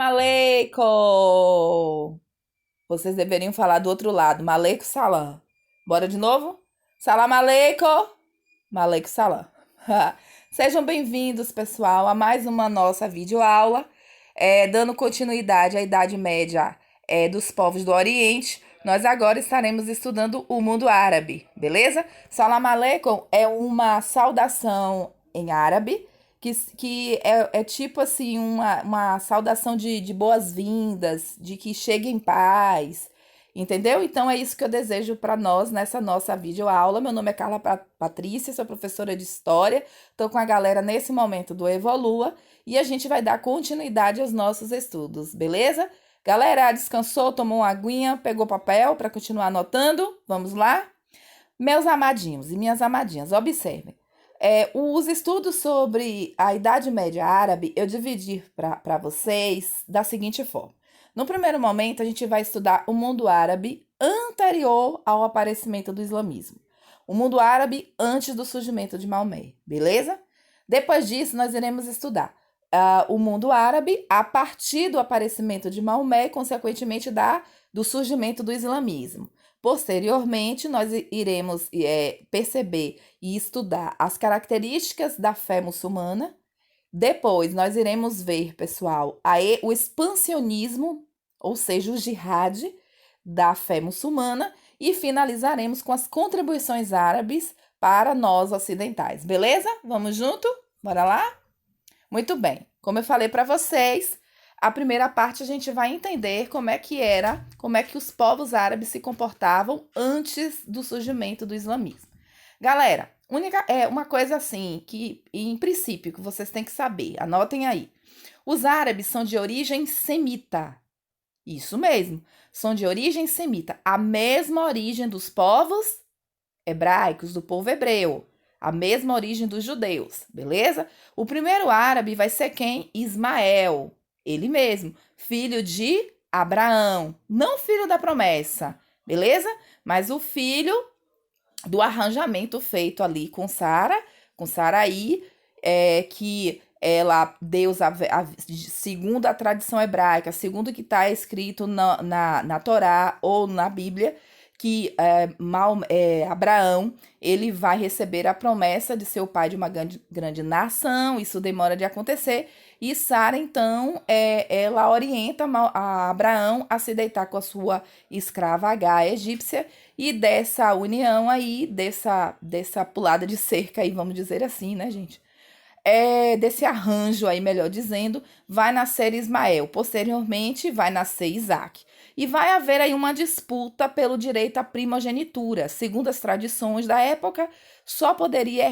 Aleikum! Vocês deveriam falar do outro lado. Maleico salam. Bora de novo? Salam aleikum! Maleico salam. Sejam bem-vindos, pessoal, a mais uma nossa videoaula, dando continuidade à Idade Média dos povos do Oriente. Nós agora estaremos estudando o mundo árabe, beleza? Salam aleikum é uma saudação em árabe que é tipo assim uma saudação de boas-vindas, de que chegue em paz, entendeu? Então é isso que eu desejo para nós nessa nossa videoaula. Meu nome é Carla Patrícia, sou professora de História, estou com a galera nesse momento do Evolua e a gente vai dar continuidade aos nossos estudos, beleza? Galera, descansou, tomou uma aguinha, pegou papel para continuar anotando? Vamos lá? Meus amadinhos e minhas amadinhas, observem. Os estudos sobre a Idade Média Árabe eu dividi para vocês da seguinte forma. No primeiro momento, a gente vai estudar o mundo árabe anterior ao aparecimento do islamismo. O mundo árabe antes do surgimento de Maomé, beleza? Depois disso, nós iremos estudar o mundo árabe a partir do aparecimento de Maomé e, consequentemente, do surgimento do islamismo. Posteriormente, nós iremos perceber e estudar as características da fé muçulmana. Depois, nós iremos ver, pessoal, o expansionismo, ou seja, o jihad da fé muçulmana. E finalizaremos com as contribuições árabes para nós ocidentais. Beleza? Vamos junto? Bora lá? Muito bem. Como eu falei para vocês, a primeira parte a gente vai entender como é que os povos árabes se comportavam antes do surgimento do islamismo. Galera, uma coisa assim que, em princípio, que vocês têm que saber, anotem aí. Os árabes são de origem semita. Isso mesmo, são de origem semita, a mesma origem dos povos hebraicos, do povo hebreu, a mesma origem dos judeus, beleza? O primeiro árabe vai ser quem? Ismael, ele mesmo, filho de Abraão, não filho da promessa, beleza? Mas o filho do arranjamento feito ali com Saraí, que Deus, segundo a tradição hebraica, segundo o que está escrito na Torá ou na Bíblia, que Abraão ele vai receber a promessa de ser o pai de uma grande nação. Isso demora de acontecer. E Sara, então, ela orienta a Abraão a se deitar com a sua escrava H, egípcia, e dessa união aí, dessa pulada de cerca aí, vamos dizer assim, né, gente? Desse arranjo aí, melhor dizendo, vai nascer Ismael. Posteriormente, vai nascer Isaac. E vai haver aí uma disputa pelo direito à primogenitura. Segundo as tradições da época, só poderia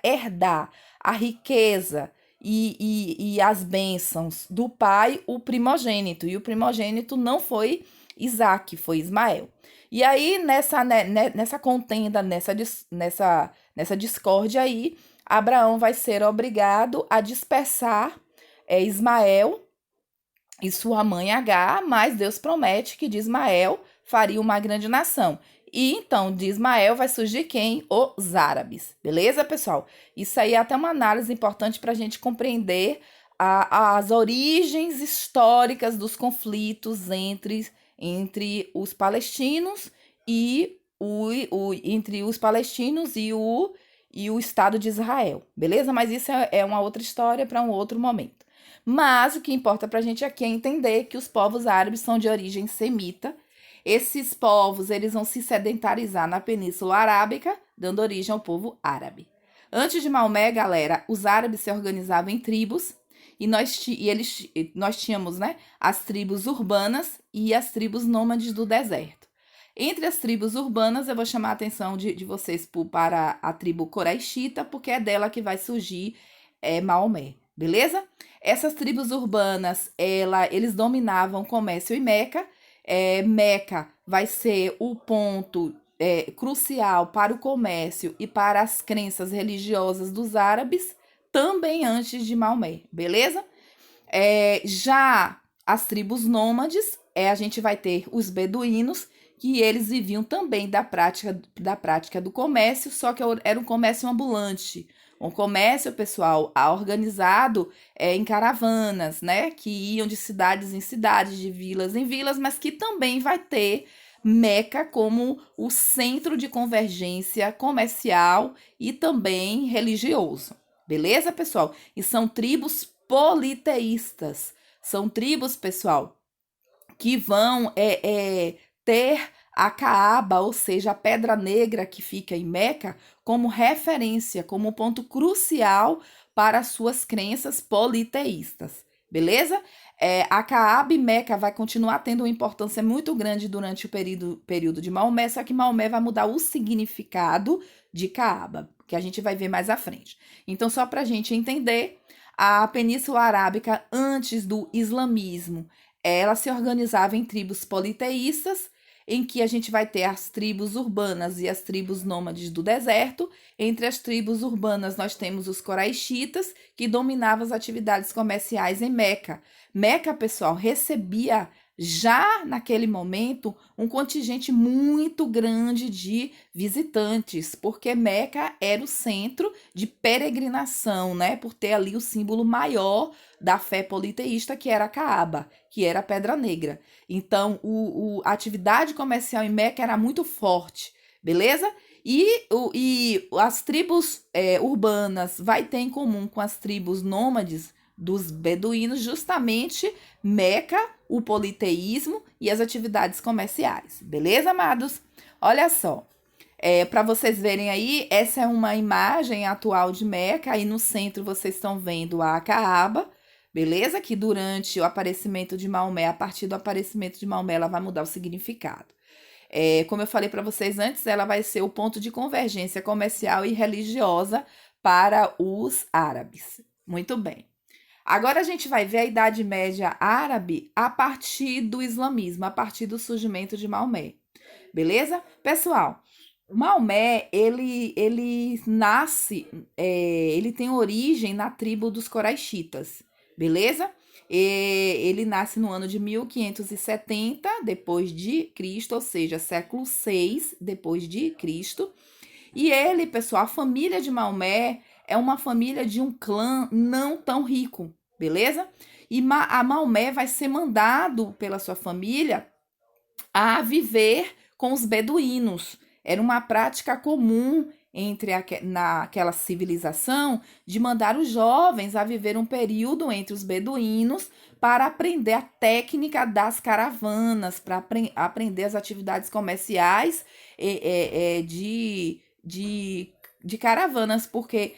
herdar a riqueza e as bênçãos do pai, o primogênito. E o primogênito não foi Isaac, foi Ismael. E aí, nessa contenda, nessa discórdia aí, Abraão vai ser obrigado a dispersar Ismael e sua mãe H, mas Deus promete que de Ismael faria uma grande nação. E então, de Ismael vai surgir quem? Os árabes. Beleza, pessoal? Isso aí é até uma análise importante para a gente compreender as origens históricas dos conflitos entre os palestinos e o Estado de Israel, beleza? Mas isso é uma outra história para um outro momento. Mas o que importa para a gente aqui é entender que os povos árabes são de origem semita. Esses povos eles vão se sedentarizar na Península Arábica, dando origem ao povo árabe. Antes de Maomé, galera, os árabes se organizavam em tribos e nós tínhamos, né, as tribos urbanas e as tribos nômades do deserto. Entre as tribos urbanas, eu vou chamar a atenção de vocês para a tribo Coraixita, porque é dela que vai surgir Maomé, beleza? Essas tribos urbanas, eles dominavam comércio em Meca. Meca vai ser o ponto crucial para o comércio e para as crenças religiosas dos árabes, também antes de Maomé, beleza? Já as tribos nômades, a gente vai ter os beduínos, que eles viviam também da prática do comércio, só que era um comércio ambulante, Um comércio, pessoal, organizado em caravanas, né? Que iam de cidades em cidades, de vilas em vilas, mas que também vai ter Meca como o centro de convergência comercial e também religioso. Beleza, pessoal? E são tribos politeístas. São tribos, pessoal, que vão ter a Caaba, ou seja, a Pedra Negra que fica em Meca, como referência, como ponto crucial para as suas crenças politeístas. Beleza? A Caaba e Meca vai continuar tendo uma importância muito grande durante o período de Maomé, só que Maomé vai mudar o significado de Caaba, que a gente vai ver mais à frente. Então, só para a gente entender, a Península Arábica, antes do islamismo, ela se organizava em tribos politeístas, em que a gente vai ter as tribos urbanas e as tribos nômades do deserto. Entre as tribos urbanas, nós temos os coraixitas, que dominavam as atividades comerciais em Meca. Meca, pessoal, recebia já naquele momento um contingente muito grande de visitantes, porque Meca era o centro de peregrinação, né? Por ter ali o símbolo maior da fé politeísta, que era a Caaba, que era a Pedra Negra. Então, a atividade comercial em Meca era muito forte, beleza? E as tribos urbanas vai ter em comum com as tribos nômades dos beduínos justamente Meca, o politeísmo e as atividades comerciais. Beleza, amados? Olha só. Para vocês verem aí, essa é uma imagem atual de Meca. Aí no centro vocês estão vendo a Caaba, beleza? Que durante o aparecimento de Maomé, a partir do aparecimento de Maomé, ela vai mudar o significado. Como eu falei para vocês antes, ela vai ser o ponto de convergência comercial e religiosa para os árabes. Muito bem. Agora a gente vai ver a Idade Média árabe a partir do islamismo, a partir do surgimento de Maomé. Beleza? Pessoal, Maomé, ele nasce, ele tem origem na tribo dos coraixitas, beleza? Ele nasce no ano de 1570 depois de Cristo, ou seja, século 6 depois de Cristo. E ele, pessoal, a família de Maomé é uma família de um clã não tão rico, beleza? E a Maomé vai ser mandado pela sua família a viver com os beduínos. Era uma prática comum naquela civilização de mandar os jovens a viver um período entre os beduínos para aprender a técnica das caravanas, para aprender as atividades comerciais de caravanas, porque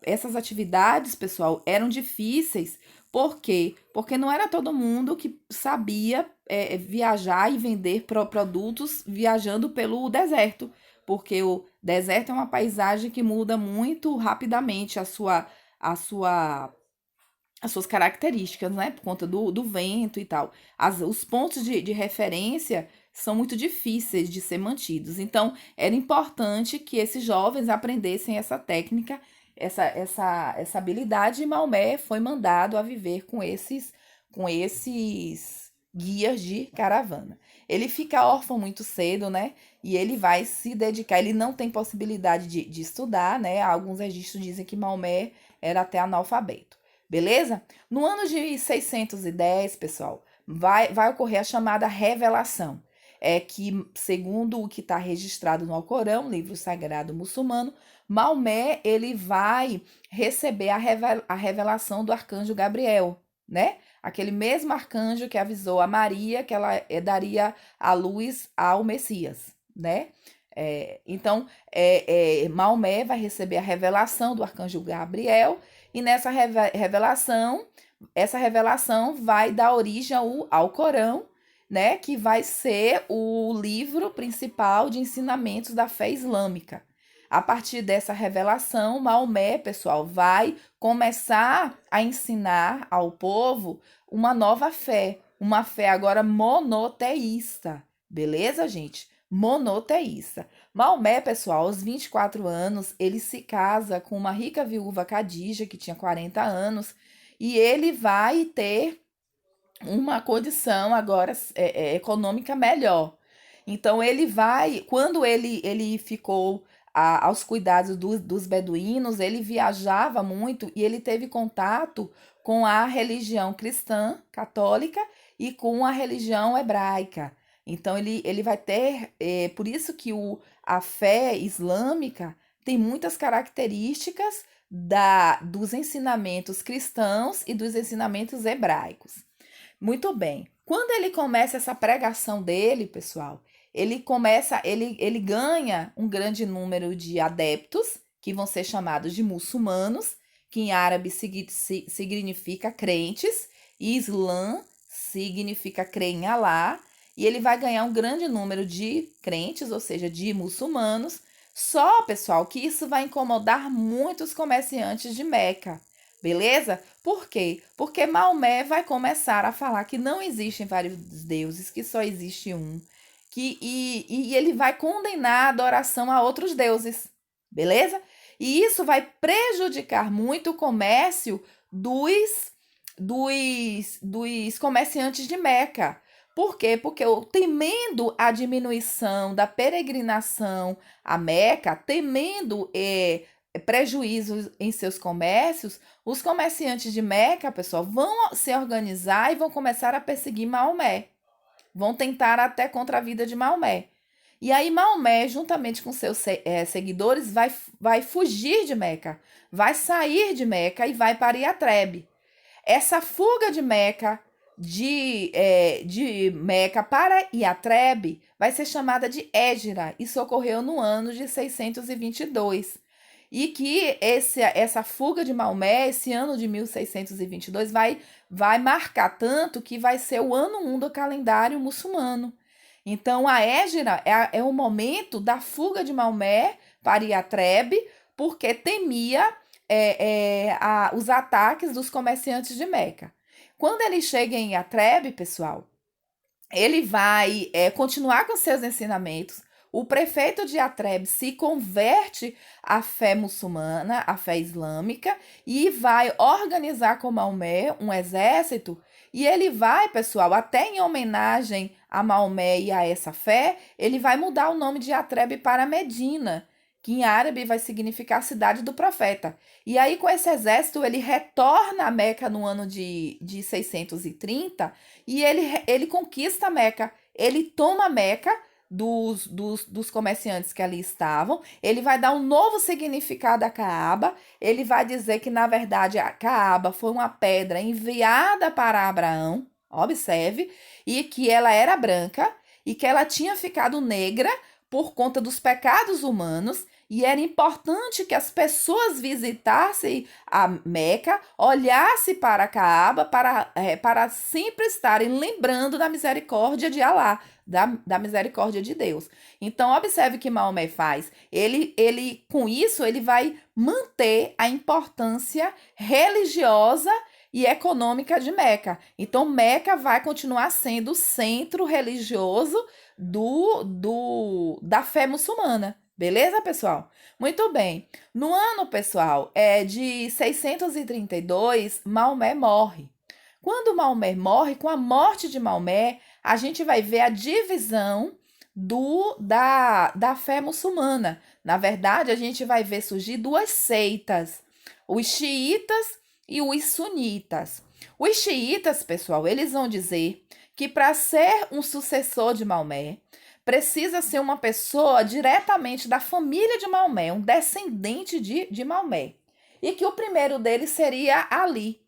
essas atividades, pessoal, eram difíceis. Por quê? Porque não era todo mundo que sabia viajar e vender produtos viajando pelo deserto, porque o deserto é uma paisagem que muda muito rapidamente a sua, as suas características, né? Por conta do vento e tal. Os pontos de referência são muito difíceis de ser mantidos. Então, era importante que esses jovens aprendessem essa técnica, essa habilidade, e Maomé foi mandado a viver com esses guias de caravana. Ele fica órfão muito cedo, né? E ele vai se dedicar. Ele não tem possibilidade de estudar, né? Alguns registros dizem que Maomé era até analfabeto. Beleza? No ano de 610, pessoal, vai ocorrer a chamada revelação. É que, segundo o que está registrado no Alcorão, livro sagrado muçulmano, Maomé ele vai receber a revelação do arcanjo Gabriel, né? Aquele mesmo arcanjo que avisou a Maria que ela daria a luz ao Messias, né? Então, Maomé vai receber a revelação do arcanjo Gabriel, e nessa essa revelação vai dar origem ao Alcorão, né? Que vai ser o livro principal de ensinamentos da fé islâmica. A partir dessa revelação, Maomé, pessoal, vai começar a ensinar ao povo uma nova fé, uma fé agora monoteísta. Beleza, gente? Monoteísta. Maomé, pessoal, aos 24 anos, ele se casa com uma rica viúva Khadija, que tinha 40 anos, e ele vai ter uma condição agora econômica melhor. Então, ele vai, quando ele ficou aos cuidados dos beduínos, ele viajava muito e ele teve contato com a religião cristã, católica, e com a religião hebraica. Então, ele vai ter, por isso que a fé islâmica tem muitas características dos ensinamentos cristãos e dos ensinamentos hebraicos. Muito bem. Quando ele começa essa pregação dele, pessoal, ele ganha um grande número de adeptos, que vão ser chamados de muçulmanos, que em árabe significa crentes, e Islã significa crer em Alá, e ele vai ganhar um grande número de crentes, ou seja, de muçulmanos. Só, pessoal, que isso vai incomodar muitos comerciantes de Meca. Beleza? Por quê? Porque Maomé vai começar a falar que não existem vários deuses, que só existe um, e ele vai condenar a adoração a outros deuses. Beleza? E isso vai prejudicar muito o comércio dos comerciantes de Meca. Por quê? Porque temendo a diminuição da peregrinação a Meca, temendo prejuízos em seus comércios, os comerciantes de Meca, pessoal, vão se organizar e vão começar a perseguir Maomé. Vão tentar até contra a vida de Maomé. E aí Maomé, juntamente com seus seguidores, vai fugir de Meca, vai sair de Meca e vai para Iatrebe. Essa fuga de Meca, de Meca para Iatrebe, vai ser chamada de Égira. Isso ocorreu no ano de 622. E que essa fuga de Maomé, esse ano de 1622, vai marcar tanto que vai ser o ano 1 do calendário muçulmano. Então, a Égira é o momento da fuga de Maomé para Iatrebe, porque temia os ataques dos comerciantes de Meca. Quando ele chega em Iatrebe, pessoal, ele vai continuar com seus ensinamentos. O prefeito de Iatrebe se converte à fé muçulmana, à fé islâmica, e vai organizar com Maomé um exército. E ele vai, pessoal, até em homenagem a Maomé e a essa fé, ele vai mudar o nome de Iatrebe para Medina, que em árabe vai significar cidade do profeta. E aí, com esse exército, ele retorna a Meca no ano de 630 e ele conquista a Meca. Ele toma a Meca dos comerciantes que ali estavam, ele vai dar um novo significado à Caaba, ele vai dizer que, na verdade, a Caaba foi uma pedra enviada para Abraão, observe, e que ela era branca e que ela tinha ficado negra por conta dos pecados humanos, e era importante que as pessoas visitassem a Meca, olhassem para a Caaba, para sempre estarem lembrando da misericórdia de Alá, da misericórdia de Deus. Então, observe o que Maomé faz. Com isso, ele vai manter a importância religiosa e econômica de Meca. Então, Meca vai continuar sendo o centro religioso da fé muçulmana. Beleza, pessoal? Muito bem. No ano, pessoal, de 632, Maomé morre. Quando Maomé morre, com a morte de Maomé, a gente vai ver a divisão da fé muçulmana. Na verdade, a gente vai ver surgir duas seitas, os xiitas e os sunitas. Os xiitas, pessoal, eles vão dizer que para ser um sucessor de Maomé, precisa ser uma pessoa diretamente da família de Maomé, um descendente de Maomé. E que o primeiro deles seria Ali,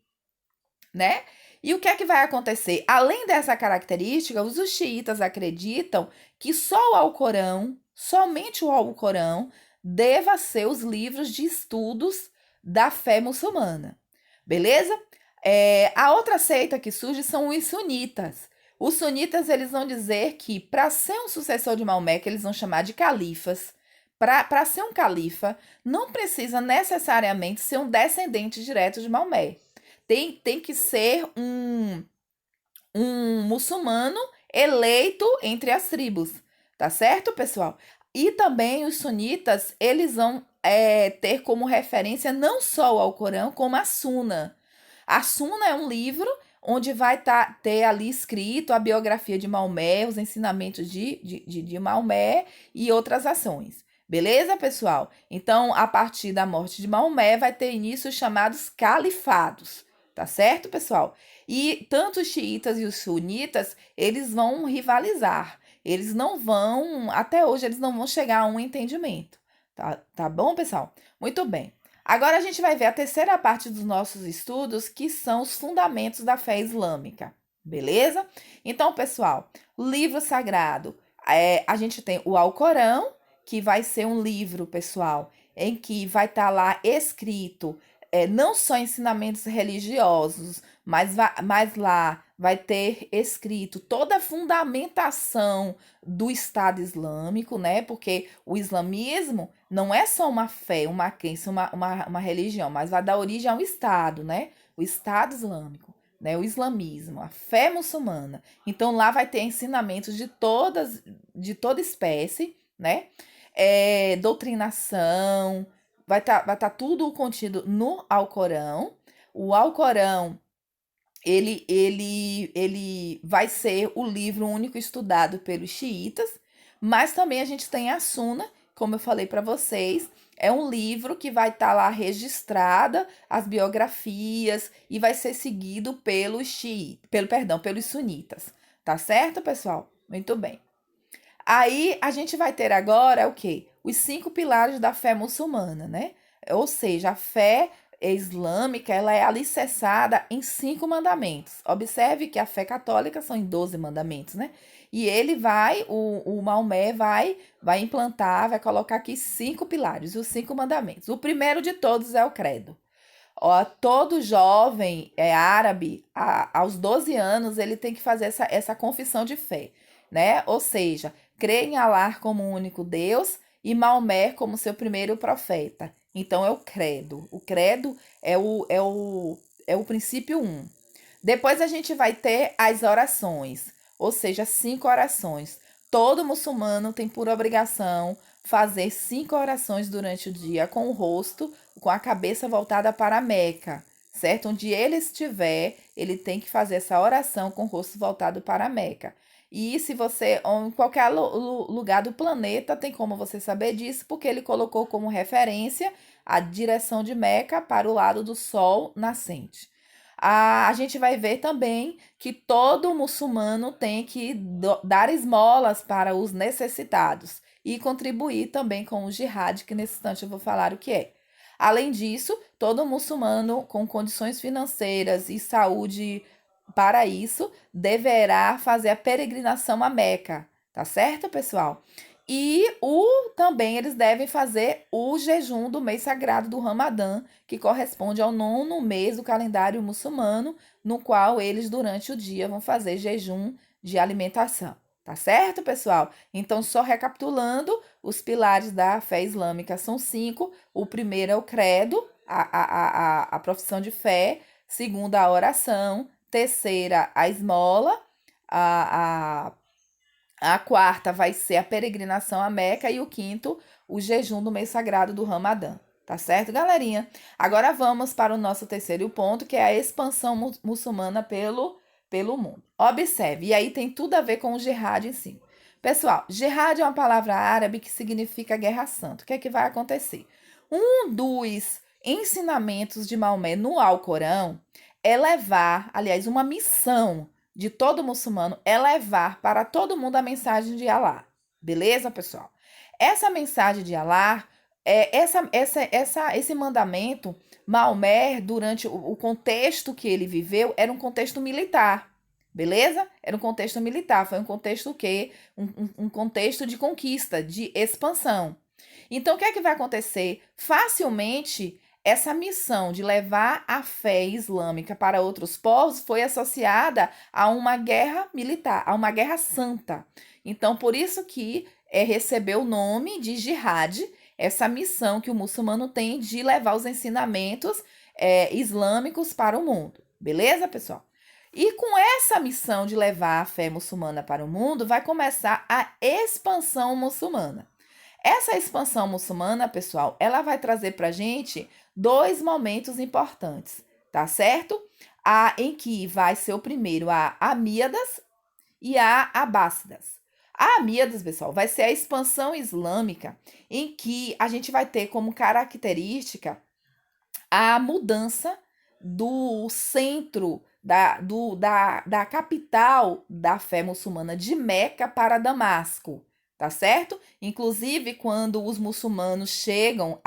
né? E o que é que vai acontecer? Além dessa característica, os xiitas acreditam que só o Alcorão, somente o Alcorão, deva ser os livros de estudos da fé muçulmana. Beleza? A outra seita que surge são os sunitas. Os sunitas, eles vão dizer que para ser um sucessor de Maomé, que eles vão chamar de califas, para ser um califa, não precisa necessariamente ser um descendente direto de Maomé. Tem que ser um muçulmano eleito entre as tribos, tá certo, pessoal? E também os sunitas, eles vão ter como referência não só o Alcorão, como a Suna. A Suna é um livro onde vai ter ali escrito a biografia de Maomé, os ensinamentos de Maomé e outras ações. Beleza, pessoal? Então, a partir da morte de Maomé, vai ter início os chamados califados, tá certo, pessoal? E tanto os xiitas e os sunitas, eles vão rivalizar. Eles não vão, até hoje, eles não vão chegar a um entendimento. Tá bom, pessoal? Muito bem. Agora a gente vai ver a terceira parte dos nossos estudos, que são os fundamentos da fé islâmica. Beleza? Então, pessoal, livro sagrado. A gente tem o Alcorão, que vai ser um livro, pessoal, em que vai estar lá escrito não só ensinamentos religiosos, mas lá vai ter escrito toda a fundamentação do Estado Islâmico, né? Porque o islamismo não é só uma fé, uma crença, uma religião, mas vai dar origem ao Estado, né? O Estado Islâmico, né? O islamismo, a fé muçulmana. Então lá vai ter ensinamentos de toda espécie, né? Doutrinação, vai tá tudo contido no Alcorão. O Alcorão, ele vai ser o livro único estudado pelos xiitas, mas também a gente tem a Suna, como eu falei para vocês, é um livro que vai estar lá registrada as biografias e vai ser seguido pelos sunitas. Tá certo, pessoal? Muito bem. Aí a gente vai ter agora o quê? Os 5 pilares da fé muçulmana, né? Ou seja, a fé islâmica, ela é alicerçada em 5 mandamentos. Observe que a fé católica são em 12 mandamentos, né? E o Maomé vai implantar, vai colocar aqui 5 pilares, os 5 mandamentos. O primeiro de todos é o credo. Ó, todo jovem árabe, aos 12 anos, ele tem que fazer essa confissão de fé, né? Ou seja, crê em Alá como o único Deus e Maomé como seu primeiro profeta. Então é o credo. O credo é o princípio um. Depois a gente vai ter as orações, ou seja, 5 orações. Todo muçulmano tem por obrigação fazer 5 orações durante o dia com a cabeça voltada para a Meca, certo? Onde ele estiver, ele tem que fazer essa oração com o rosto voltado para a Meca. E se você, ou em qualquer lugar do planeta, tem como você saber disso, porque ele colocou como referência a direção de Meca para o lado do sol nascente. A gente vai ver também que todo muçulmano tem que dar esmolas para os necessitados e contribuir também com o jihad, que nesse instante eu vou falar o que é. Além disso, todo muçulmano com condições financeiras e saúde para isso deverá fazer a peregrinação a Meca, tá certo, pessoal? Também eles devem fazer o jejum do mês sagrado do Ramadã, que corresponde ao 9º mês do calendário muçulmano, no qual eles durante o dia vão fazer jejum de alimentação. Tá certo, pessoal? Então, só recapitulando, os pilares da fé islâmica são 5. O primeiro é o credo, a profissão de fé. Segunda, a oração. Terceira, a esmola. A, a quarta vai ser a peregrinação à Meca. E o quinto, o jejum do mês sagrado do Ramadã. Tá certo, galerinha? Agora vamos para o nosso terceiro ponto, que é a expansão muçulmana pelo mundo. Observe, e aí tem tudo a ver com o jihad em si. Pessoal, jihad é uma palavra árabe que significa guerra santa. O que é que vai acontecer? Um dos ensinamentos de Maomé no Alcorão é levar, aliás, uma missão de todo muçulmano é levar para todo mundo a mensagem de Alá. Beleza, pessoal? Essa mensagem de Alá, esse mandamento, Maomé, durante o contexto que ele viveu, era um contexto militar. Beleza? Era um contexto militar, foi um contexto que um contexto de conquista, de expansão. Então, o que é que vai acontecer? Facilmente, essa missão de levar a fé islâmica para outros povos foi associada a uma guerra militar, a uma guerra santa. Então, por isso que recebeu o nome de jihad, essa missão que o muçulmano tem de levar os ensinamentos islâmicos para o mundo. Beleza, pessoal? E com essa missão de levar a fé muçulmana para o mundo, vai começar a expansão muçulmana. Essa expansão muçulmana, pessoal, ela vai trazer para a gente 2 momentos importantes, tá certo? Em que vai ser o primeiro a Amíadas e a Abássidas. A Amíadas, pessoal, vai ser a expansão islâmica em que a gente vai ter como característica a mudança do centro da capital da fé muçulmana de Meca para Damasco, tá certo? Inclusive, quando os muçulmanos chegam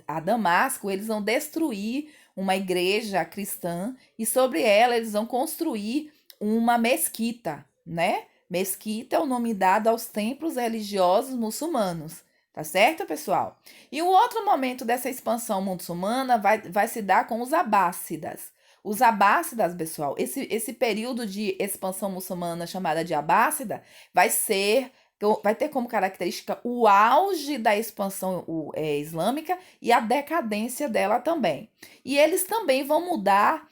a Damasco, eles vão destruir uma igreja cristã e sobre ela eles vão construir uma mesquita, né? Mesquita é o nome dado aos templos religiosos muçulmanos, tá certo, pessoal? E o outro momento dessa expansão muçulmana vai se dar com os abássidas. Os abássidas, pessoal, esse período de expansão muçulmana chamada de abássida vai ter como característica o auge da expansão islâmica e a decadência dela também. E eles também vão mudar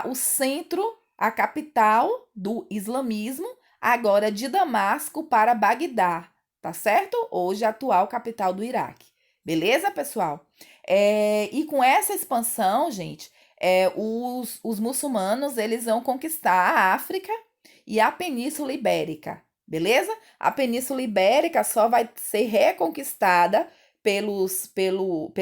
o centro, a capital do islamismo, agora de Damasco para Bagdá, tá certo? Hoje a atual capital do Iraque. Beleza, pessoal? E com essa expansão, gente, os muçulmanos eles vão conquistar a África e a Península Ibérica, beleza? A Península Ibérica só vai ser reconquistada pelo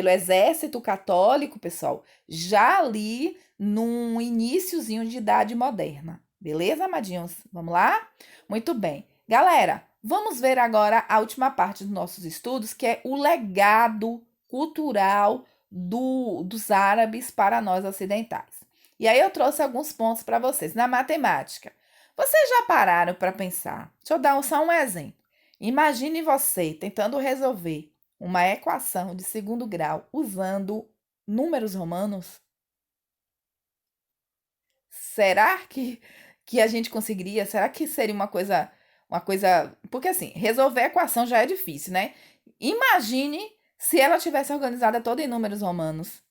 exército católico, pessoal, já ali num iniciozinho de idade moderna. Beleza, amadinhos? Vamos lá? Muito bem. Galera, vamos ver agora a última parte dos nossos estudos, que é o legado cultural dos árabes para nós ocidentais. E aí eu trouxe alguns pontos para vocês. Na matemática, vocês já pararam para pensar? Deixa eu dar só um exemplo. Imagine você tentando resolver uma equação de segundo grau usando números romanos. Será que a gente conseguiria? Será que seria uma coisa. Porque assim, resolver a equação já é difícil, né? Imagine se ela tivesse organizada toda em números romanos.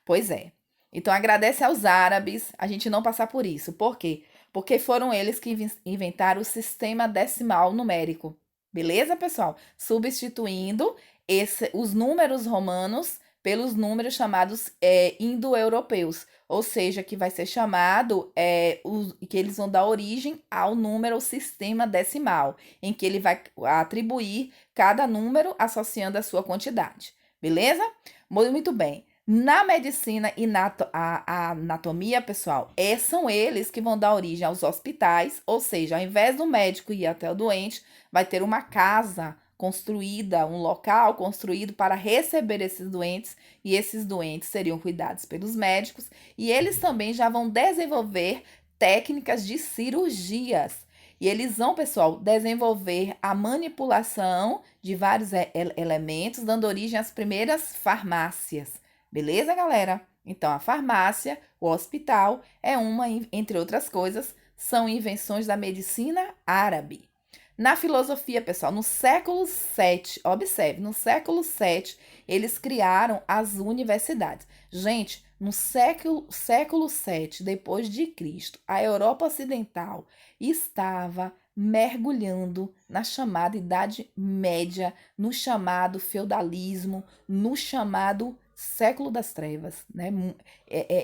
Pois é. Então agradece aos árabes a gente não passar por isso. Por quê? Porque foram eles que inventaram o sistema decimal numérico. Beleza, pessoal? Substituindo os números romanos pelos números chamados indo-europeus, ou seja, que vai ser chamado, que eles vão dar origem ao número, o sistema decimal, em que ele vai atribuir cada número associando a sua quantidade. Beleza? Muito bem. Na medicina e a anatomia, pessoal, são eles que vão dar origem aos hospitais, ou seja, ao invés do médico ir até o doente, vai ter uma casa construída, um local construído para receber esses doentes, e esses doentes seriam cuidados pelos médicos, e eles também já vão desenvolver técnicas de cirurgias. E eles vão, pessoal, desenvolver a manipulação de vários elementos, dando origem às primeiras farmácias. Beleza, galera? Então, a farmácia, o hospital, é uma, entre outras coisas, são invenções da medicina árabe. Na filosofia, pessoal, no século VII, observe, no século VII, eles criaram as universidades. Gente, no século VII, depois de Cristo, a Europa Ocidental estava mergulhando na chamada Idade Média, no chamado feudalismo, no chamado século das trevas, né?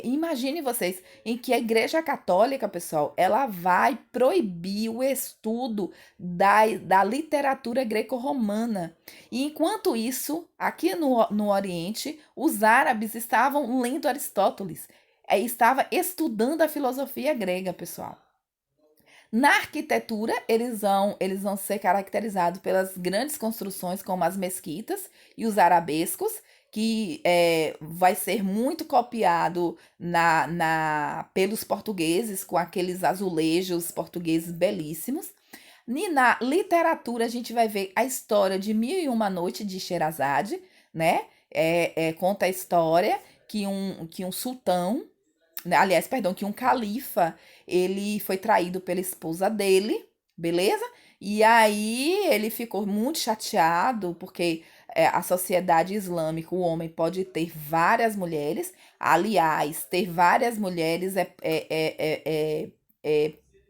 Imagine vocês em que a Igreja Católica, pessoal, ela vai proibir o estudo da literatura greco-romana. E enquanto isso, aqui no Oriente, os árabes estavam lendo Aristóteles, estava estudando a filosofia grega, pessoal. Na arquitetura, eles vão ser caracterizados pelas grandes construções, como as mesquitas e os arabescos, que vai ser muito copiado pelos portugueses, com aqueles azulejos portugueses belíssimos. E na literatura, a gente vai ver a história de Mil e Uma Noite de Sherazade, né? Conta a história que um sultão, aliás, perdão, que um califa, ele foi traído pela esposa dele, beleza? E aí ele ficou muito chateado, porque a sociedade islâmica, o homem pode ter várias mulheres. Aliás, ter várias mulheres é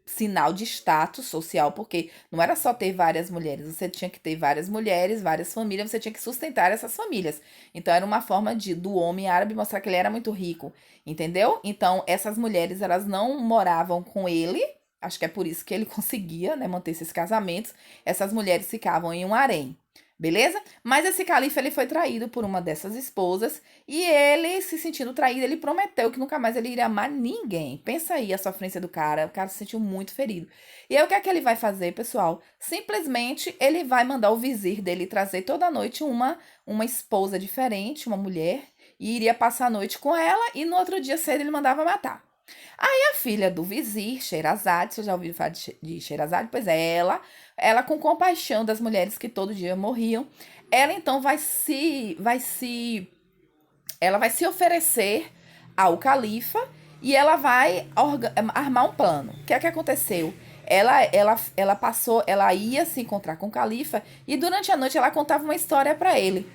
sinal de status social, porque não era só ter várias mulheres, você tinha que ter várias mulheres, várias famílias, você tinha que sustentar essas famílias. Então era uma forma do homem árabe mostrar que ele era muito rico, entendeu? Então essas mulheres, elas não moravam com ele, Acho que é por isso que ele conseguia, né, manter esses casamentos. Essas mulheres ficavam em um harém. Beleza? Mas esse califa ele foi traído por uma dessas esposas e ele, se sentindo traído, ele prometeu que nunca mais ele iria amar ninguém. Pensa aí a sofrência do cara, o cara se sentiu muito ferido. E aí o que é que ele vai fazer, pessoal? Simplesmente ele vai mandar o vizir dele trazer toda noite uma esposa diferente, uma mulher, e iria passar a noite com ela e no outro dia cedo ele mandava matar. Aí a filha do vizir, Sherazade, você já ouviu falar de Sherazade? Pois é, ela com compaixão das mulheres que todo dia morriam, ela então ela vai se oferecer ao califa e ela vai armar um plano. O que é que aconteceu? Ela passou, ela ia se encontrar com o califa e durante a noite ela contava uma história para ele.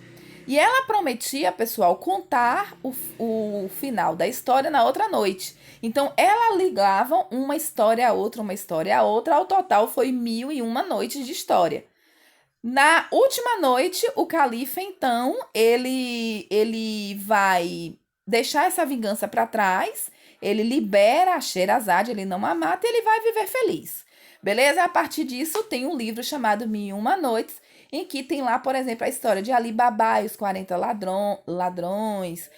E ela prometia, pessoal, contar o final da história na outra noite. Então, ela ligava uma história a outra, uma história a outra. Ao total, foi 1001 noites de história. Na última noite, o califa, então, ele vai deixar essa vingança para trás. Ele libera a Sherazade, ele não a mata e ele vai viver feliz. Beleza? A partir disso, tem um livro chamado 1001 Noites, em que tem lá, por exemplo, a história de Ali Babá e os 40 ladrões,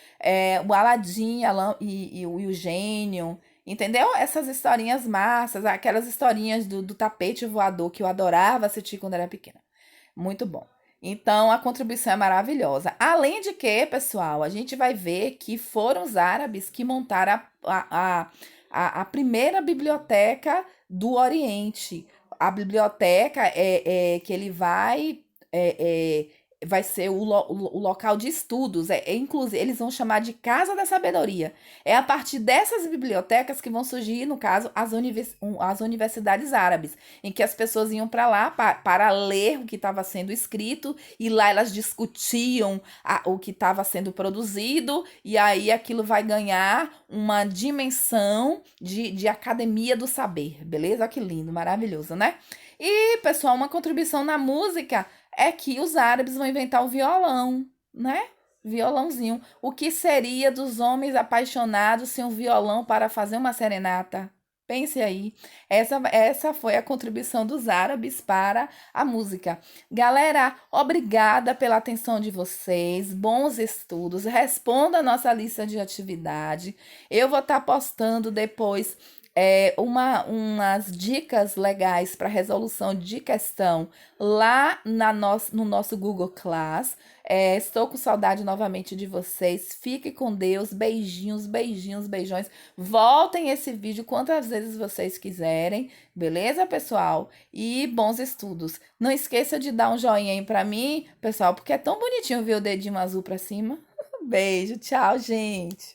o Aladim e o gênio, entendeu? Essas historinhas massas, aquelas historinhas do tapete voador que eu adorava assistir quando era pequena. Muito bom. Então, a contribuição é maravilhosa. Além de que, pessoal, a gente vai ver que foram os árabes que montaram a primeira biblioteca do Oriente. A biblioteca que ele vai ser o local de estudos. Inclusive, eles vão chamar de Casa da Sabedoria. É a partir dessas bibliotecas que vão surgir, no caso, as universidades árabes, em que as pessoas iam para lá para ler o que estava sendo escrito, e lá elas discutiam o que estava sendo produzido, e aí aquilo vai ganhar uma dimensão de academia do saber, beleza? Olha que lindo, maravilhoso, né? E, pessoal, uma contribuição na música é que os árabes vão inventar o violão, né? Violãozinho. O que seria dos homens apaixonados sem um violão para fazer uma serenata? Pense aí. Essa foi a contribuição dos árabes para a música. Galera, obrigada pela atenção de vocês. Bons estudos. Responda a nossa lista de atividade. Eu vou estar postando depois umas dicas legais para resolução de questão lá no nosso Google Class. Estou com saudade novamente de vocês. Fique com Deus. Beijinhos, beijinhos, beijões. Voltem esse vídeo quantas vezes vocês quiserem. Beleza, pessoal? E bons estudos. Não esqueça de dar um joinha aí para mim, pessoal, porque é tão bonitinho ver o dedinho azul para cima. Beijo, tchau, gente.